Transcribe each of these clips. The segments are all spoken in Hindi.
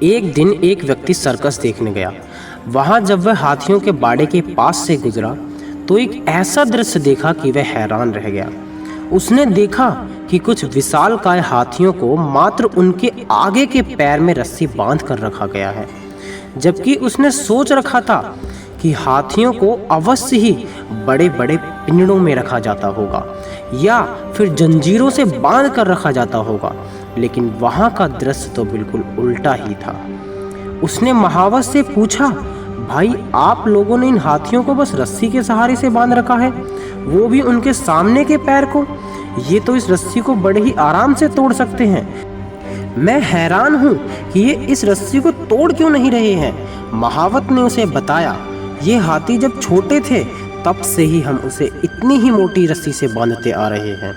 एक दिन एक व्यक्ति सर्कस देखने गया। वहां जब वह हाथियों के बाड़े के पास से गुजरा तो एक ऐसा दृश्य देखा कि वह हैरान रह गया। उसने देखा कि कुछ विशालकाय हाथियों को मात्र उनके आगे के पैर में रस्सी बांध कर रखा गया है, जबकि उसने सोच रखा था कि हाथियों को अवश्य ही बड़े बड़े पिंजड़ों में रखा जाता होगा या फिर जंजीरों से बांध कर रखा जाता होगा, लेकिन वहां का दृश्य तो बिल्कुल उल्टा ही था। उसने महावत से पूछा, भाई आप लोगों ने इन हाथियों को बस रस्सी के सहारे से बांध रखा है, वो भी उनके सामने के पैर को। ये तो इस रस्सी को बड़े ही आराम से तोड़ सकते हैं। मैं हैरान हूँ कि ये इस रस्सी को तोड़ क्यों नहीं रहे हैं। महावत ने उसे बताया, ये हाथी जब छोटे थे तब से ही हम उसे इतनी ही मोटी रस्सी से बांधते आ रहे हैं।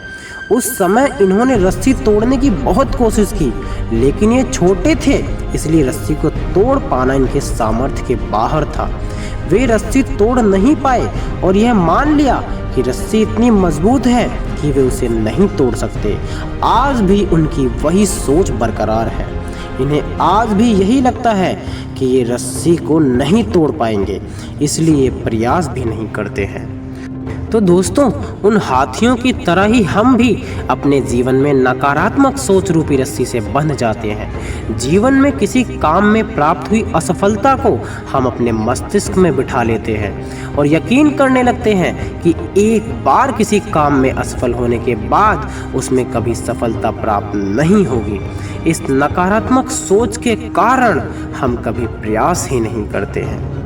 उस समय इन्होंने रस्सी तोड़ने की बहुत कोशिश की, लेकिन ये छोटे थे इसलिए रस्सी को तोड़ पाना इनके सामर्थ्य के बाहर था। वे रस्सी तोड़ नहीं पाए और यह मान लिया कि रस्सी इतनी मजबूत है कि वे उसे नहीं तोड़ सकते। आज भी उनकी वही सोच बरकरार है। इन्हें आज भी यही लगता है कि ये रस्सी को नहीं तोड़ पाएंगे, इसलिए ये प्रयास भी नहीं करते हैं। तो दोस्तों, उन हाथियों की तरह ही हम भी अपने जीवन में नकारात्मक सोच रूपी रस्सी से बंध जाते हैं। जीवन में किसी काम में प्राप्त हुई असफलता को हम अपने मस्तिष्क में बिठा लेते हैं और यकीन करने लगते हैं कि एक बार किसी काम में असफल होने के बाद उसमें कभी सफलता प्राप्त नहीं होगी। इस नकारात्मक सोच के कारण हम कभी प्रयास ही नहीं करते हैं।